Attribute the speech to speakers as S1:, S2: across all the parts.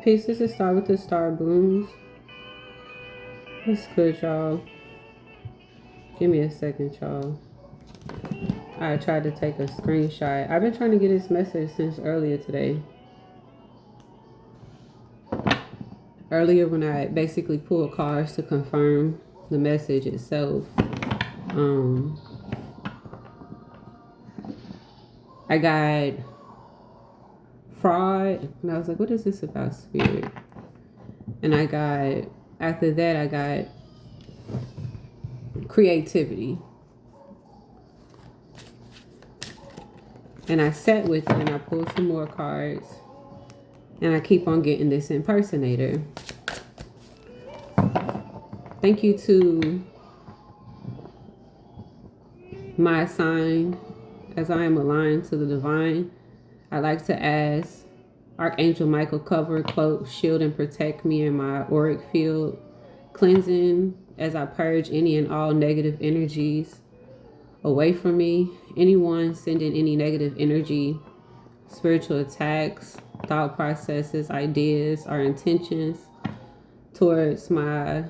S1: peace. This is Star with the Star Blooms. What's good, y'all? Give me a second, y'all. I tried to take a screenshot. I've been trying to get this message since earlier today. Earlier when I basically pulled cards to confirm the message itself. I got fraud. And I was like, what is this about, spirit? And after that, I got creativity. And I sat with it and I pulled some more cards. And I keep on getting this impersonator. Thank you to my sign, as I am aligned to the divine. I like to ask Archangel Michael cover, cloak, shield, and protect me in my auric field, cleansing as I purge any and all negative energies away from me. Anyone sending any negative energy, spiritual attacks, thought processes, ideas, or intentions towards my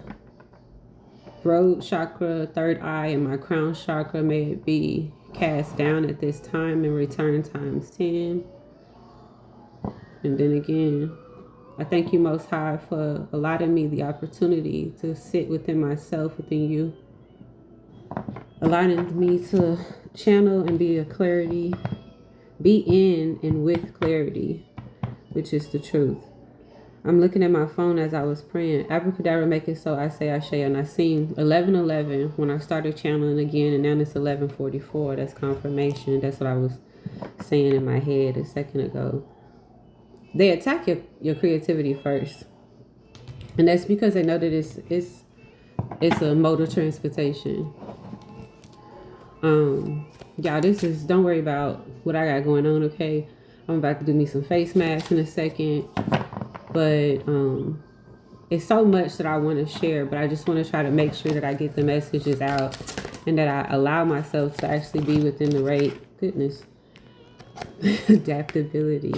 S1: throat chakra, third eye, and my crown chakra, may it be cast down at this time and return times 10. And then again, I thank you, Most High, for allowing me the opportunity to sit within myself, within you, allowing me to channel and be in and with clarity, which is the truth. I'm looking at my phone as I was praying. Abracadabra, make it so, I say Ashe. And I seen 11:11 when I started channeling again, and now it's 11:44. That's confirmation. That's what I was saying in my head a second ago. They attack your creativity first. And that's because they know that it's a mode of transportation. Y'all, don't worry about what I got going on, okay? I'm about to do me some face masks in a second. But it's so much that I want to share, but I just want to try to make sure that I get the messages out and that I allow myself to actually be within the right, adaptability.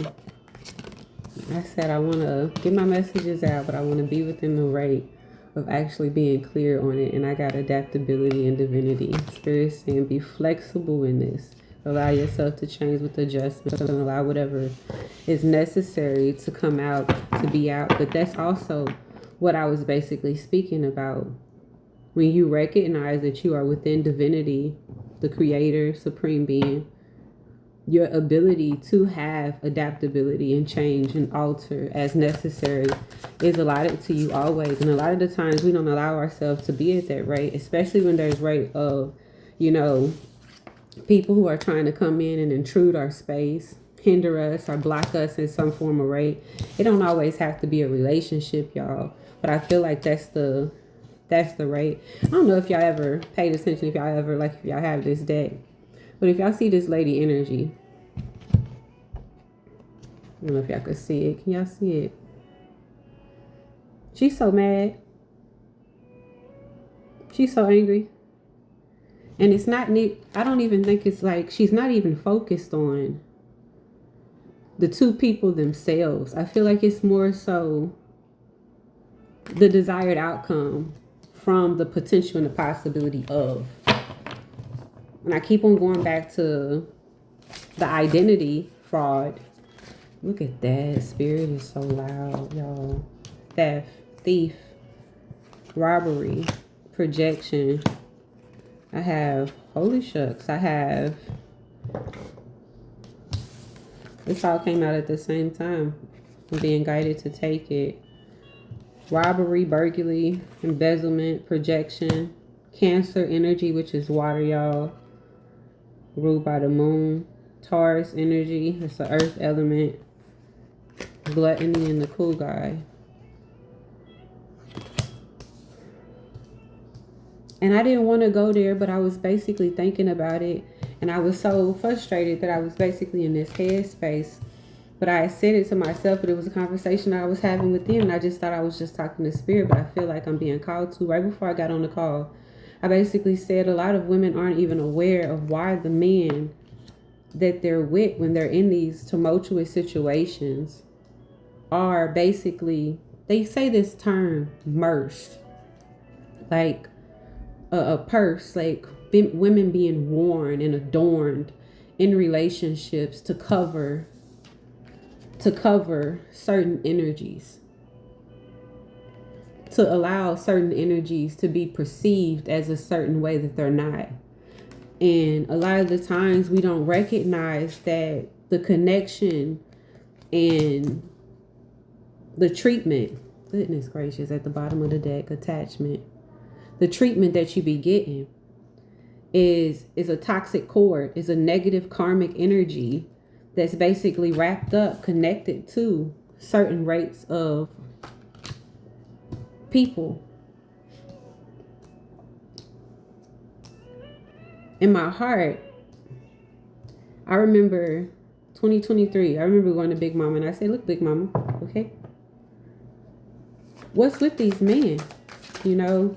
S1: I said I want to get my messages out, but I want to be within the rate of actually being clear on it. And I got adaptability and divinity. Spirit saying be flexible in this. Allow yourself to change with adjustments and allow whatever is necessary to come out, to be out. But that's also what I was basically speaking about. When you recognize that you are within divinity, the creator, supreme being, your ability to have adaptability and change and alter as necessary is allotted to you always. And a lot of the times we don't allow ourselves to be at that rate, especially when there's rate of, people who are trying to come in and intrude our space, hinder us or block us in some form of rate. It don't always have to be a relationship, y'all. But I feel like that's the rate. I don't know if y'all ever paid attention, if y'all have this deck. But if y'all see this lady energy, I don't know if y'all can see it. Can y'all see it? She's so mad. She's so angry. And it's not neat. I don't even think it's like she's not even focused on the two people themselves. I feel like it's more so the desired outcome from the potential and the possibility of. And I keep on going back to the identity fraud. Look at that. Spirit is so loud, y'all. Theft, thief, robbery, projection. I have, holy shucks, this all came out at the same time. I'm being guided to take it. Robbery, burglary, embezzlement, projection, Cancer energy, which is water, y'all. Ruled by the moon. Taurus energy, it's the earth element. Gluttony and the cool guy. And I didn't want to go there, but I was basically thinking about it. And I was so frustrated that I was basically in this headspace. But I said it to myself, but it was a conversation I was having with them. And I just thought I was just talking to spirit, but I feel like I'm being called to. Right before I got on the call, I basically said a lot of women aren't even aware of why the men that they're with when they're in these tumultuous situations are basically, they say this term merce, like a purse, like women being worn and adorned in relationships to cover certain energies, to allow certain energies to be perceived as a certain way that they're not. And a lot of the times we don't recognize that the connection and the treatment, goodness gracious, at the bottom of the deck, attachment, the treatment that you be getting is a toxic cord, is a negative karmic energy that's basically wrapped up, connected to certain rates of people. In my heart, I remember 2023, I remember going to Big Mama and I said, look, Big Mama, okay, what's with these men? You know,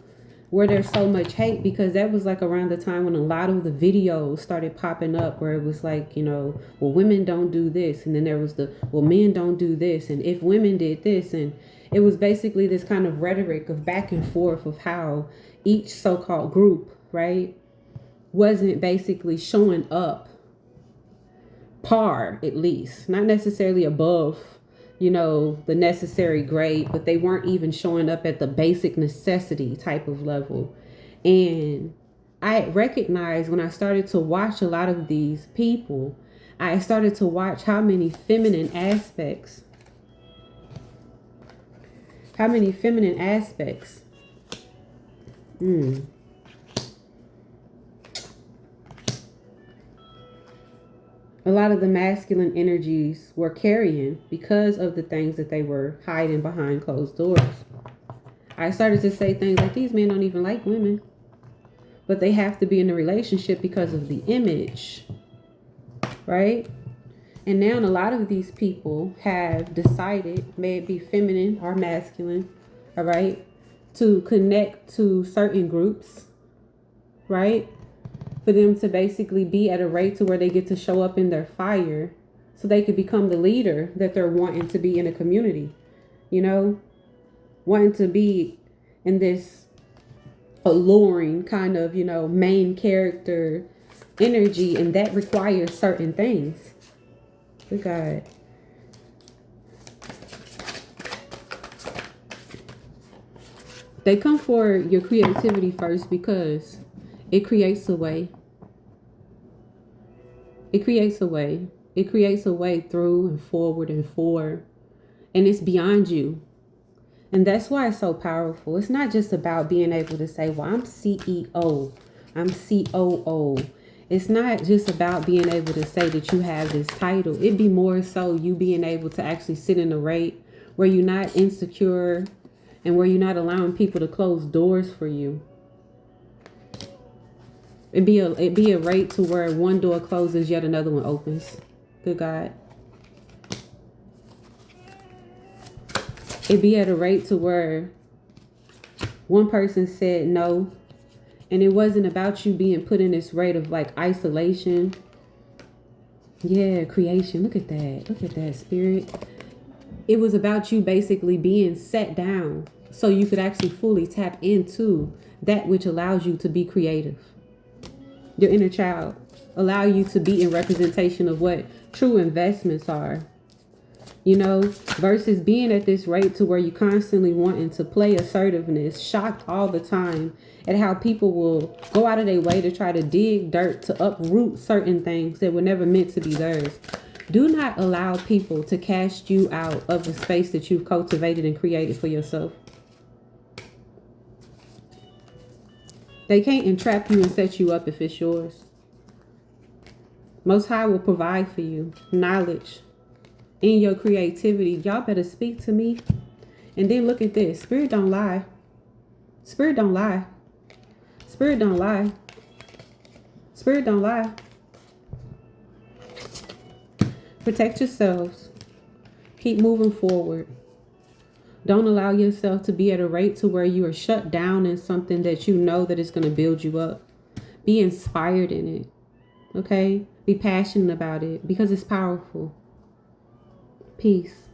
S1: where there's so much hate, because that was like around the time when a lot of the videos started popping up where it was like, you know, well, women don't do this. And then there was the, well, men don't do this. And if women did this, and it was basically this kind of rhetoric of back and forth of how each so-called group, right, wasn't basically showing up par, at least, not necessarily above, you know, the necessary grade, but they weren't even showing up at the basic necessity type of level. And I recognized when I started to watch a lot of these people, I started to watch how many feminine aspects, a lot of the masculine energies were carrying because of the things that they were hiding behind closed doors. I started to say things like, these men don't even like women, but they have to be in a relationship because of the image, right? And now a lot of these people have decided, may it be feminine or masculine, all right, to connect to certain groups, right? For them to basically be at a rate to where they get to show up in their fire so they could become the leader that they're wanting to be in a community, you know, wanting to be in this alluring kind of, you know, main character energy. And that requires certain things. Good God. They come for your creativity first because it creates a way. It creates a way. It creates a way through and forward and forward. And it's beyond you. And that's why it's so powerful. It's not just about being able to say, well, I'm CEO, I'm COO. It's not just about being able to say that you have this title. It'd be more so you being able to actually sit in a rate where you're not insecure and where you're not allowing people to close doors for you. It'd be a rate to where one door closes, yet another one opens. Good God. It'd be at a rate to where one person said no, and it wasn't about you being put in this rate of like isolation. Yeah, creation. Look at that. Look at that, spirit. It was about you basically being set down so you could actually fully tap into that which allows you to be creative. Your inner child, allow you to be in representation of what true investments are, you know, versus being at this rate to where you constantly wanting to play assertiveness, shocked all the time at how people will go out of their way to try to dig dirt to uproot certain things that were never meant to be theirs. Do not allow people to cast you out of the space that you've cultivated and created for yourself. They can't entrap you and set you up if it's yours. Most High will provide for you knowledge in your creativity. Y'all better speak to me. And then look at this. Spirit don't lie. Spirit don't lie. Spirit don't lie. Spirit don't lie. Protect yourselves. Keep moving forward. Don't allow yourself to be at a rate to where you are shut down in something that you know that is going to build you up. Be inspired in it. Okay? Be passionate about it because it's powerful. Peace.